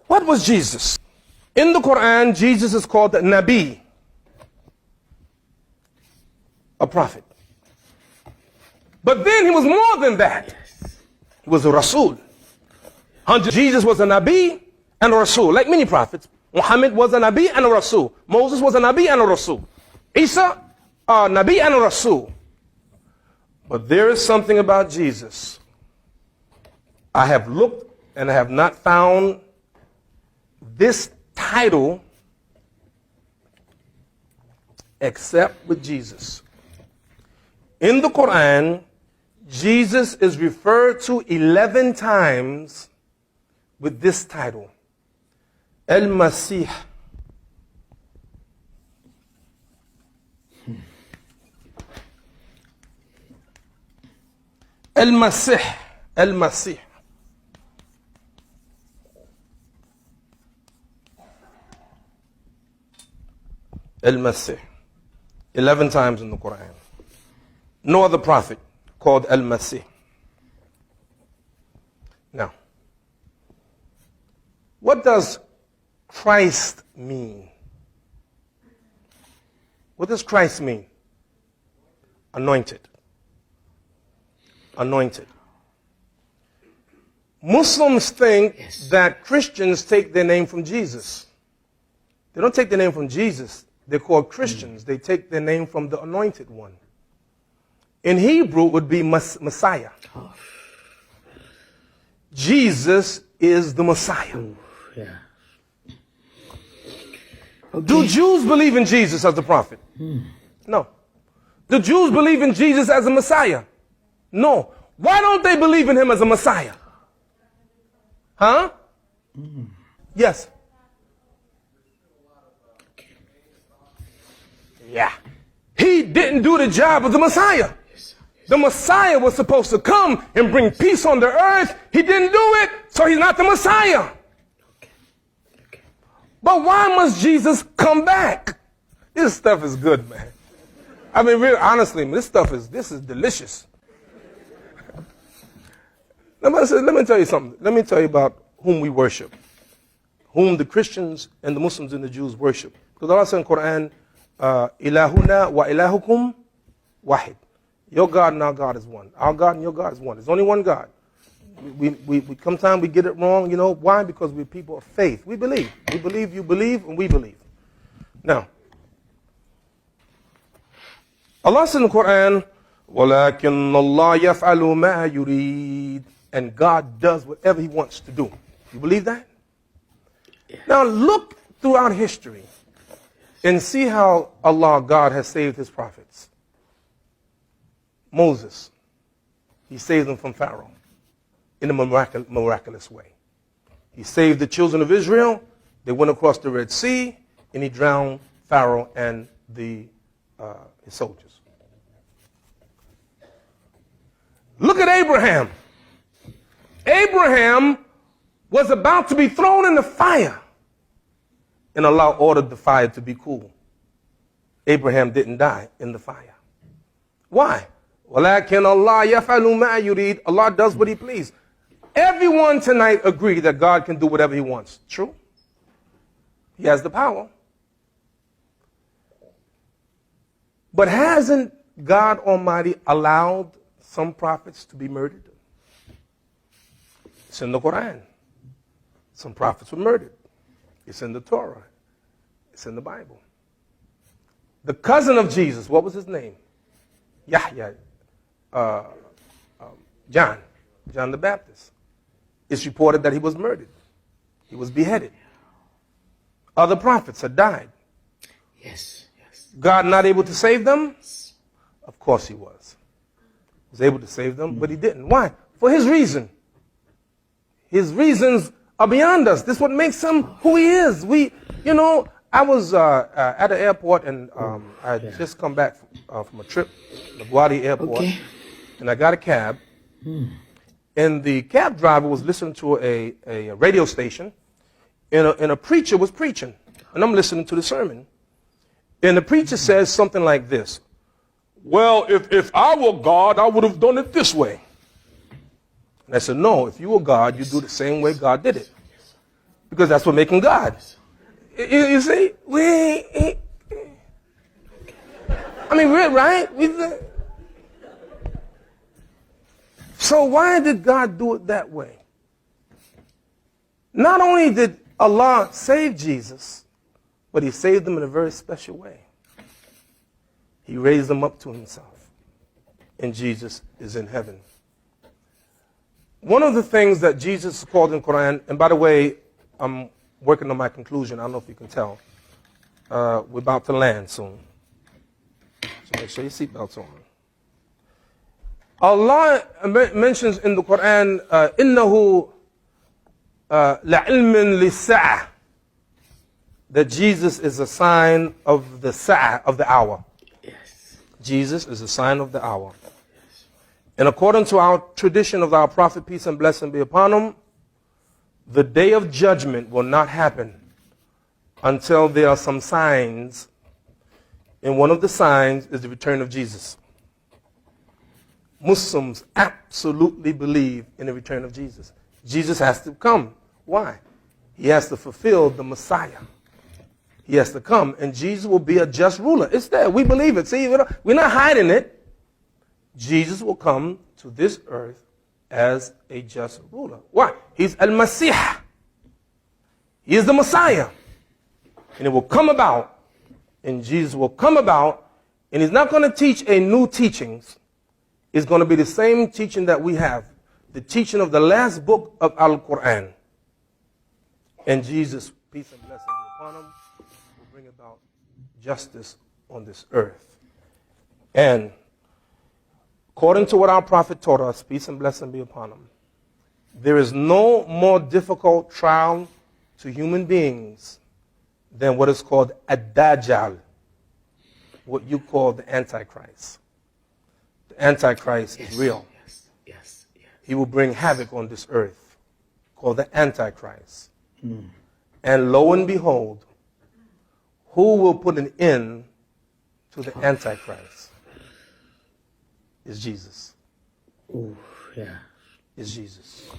What was Jesus? In the Quran, Jesus is called the Nabi, a prophet. But then he was more than that. He was a Rasul. Jesus was a Nabi and a Rasul, like many prophets. Muhammad was a Nabi and a Rasul. Moses was a Nabi and a Rasul. Isa, a Nabi and a Rasul. But there is something about Jesus. I have looked and I have not found this title except with Jesus. In the Quran, Jesus is referred to 11 times with this title, Al-Masih. Al-Masih. Al-Masih. Al-Masih. 11 times in the Quran. No other prophet called Al-Masih. Now, what does Christ mean? What does Christ mean? Anointed. Anointed. Muslims think that Christians take their name from Jesus. They don't take their name from Jesus. They're called Christians. They take their name from the anointed one. In Hebrew, it would be Messiah. Jesus is the Messiah. Yeah. Okay. Do Jews believe in Jesus as the prophet? No. Do Jews believe in Jesus as a Messiah? No. Why don't they believe in him as a Messiah? Huh? Yes. Yeah. He didn't do the job of the Messiah. The Messiah was supposed to come and bring peace on the earth. He didn't do it, so he's not the Messiah. But why must Jesus come back? This stuff is good, man. I mean, really, honestly, this is delicious. Let me tell you something. Let me tell you about whom we worship, whom the Christians and the Muslims and the Jews worship. Because Allah said in the Quran, Ilahuna wa ilahukum wahid. Your God and our God is one. Our God and your God is one. There's only one God. We sometimes we get it wrong, you know. Why? Because we're people of faith. We believe. We believe, you believe, and we believe. Now, Allah says in the Quran, وَلَكِنَّ اللَّهَ يَفْعَلُ مَا يُرِيدُ. And God does whatever he wants to do. You believe that? Yeah. Now look throughout history and see how Allah, God, has saved his prophets. Moses, he saved them from Pharaoh in a miraculous way. He saved the children of Israel. They went across the Red Sea, and he drowned Pharaoh and his soldiers. Look at Abraham. Abraham was about to be thrown in the fire, and Allah ordered the fire to be cool. Abraham didn't die in the fire. Why? وَلَكِنَّ اللَّهَ يَفْعَلُ مَا يُرِيدُ. Allah does what he pleases. Everyone tonight agree that God can do whatever he wants. True? He has the power. But hasn't God Almighty allowed some prophets to be murdered? It's in the Quran. Some prophets were murdered. It's in the Torah. It's in the Bible. The cousin of Jesus, what was his name? Yahya. John the Baptist. It's reported that he was murdered. He was beheaded. Other prophets had died. Yes. God not able to save them? Of course he was. He was able to save them, but he didn't. Why? For his reason. His reasons are beyond us. This is what makes him who he is. I was at the airport, and I had just come back from a trip, LaGuardia Airport, and I got a cab. And the cab driver was listening to a radio station, and a preacher was preaching. And I'm listening to the sermon. And the preacher says something like this: well, if I were God, I would have done it this way. And I said, no, if you were God, you'd do the same way God did it. Because that's what makes him God. You see? I mean, we're right? So why did God do it that way? Not only did Allah save Jesus, but he saved him in a very special way. He raised him up to himself. And Jesus is in heaven. One of the things that Jesus is called in Quran, and by the way, I'm working on my conclusion. I don't know if you can tell. We're about to land soon. So make sure your seatbelt's on. Allah mentions in the Quran, إِنَّهُ لَعِلْمٍ لِلسَّاعَةِ, that Jesus is a sign of the sa'ah, of the hour. Yes. Jesus is a sign of the hour. And according to our tradition of our Prophet, peace and blessing be upon him, the day of judgment will not happen until there are some signs. And one of the signs is the return of Jesus. Muslims absolutely believe in the return of Jesus. Jesus has to come. Why? He has to fulfill the Messiah. He has to come, and Jesus will be a just ruler. It's there. We believe it. See, we're not hiding it. Jesus will come to this earth as a just ruler. Why? He's Al-Masih. He is the Messiah. And it will come about, and Jesus will come about, and he's not going to teach a new teachings. It's going to be the same teaching that we have, the teaching of the last book of Al-Quran. And Jesus, peace and blessing be upon him, will bring about justice on this earth. And according to what our Prophet taught us, peace and blessing be upon him, there is no more difficult trial to human beings than what is called Ad-Dajjal, what you call the Antichrist. The Antichrist is real. Yes. He will bring havoc on this earth, called the Antichrist. And lo and behold, who will put an end to the Antichrist? Is Jesus. Ooh, yeah. Is Jesus.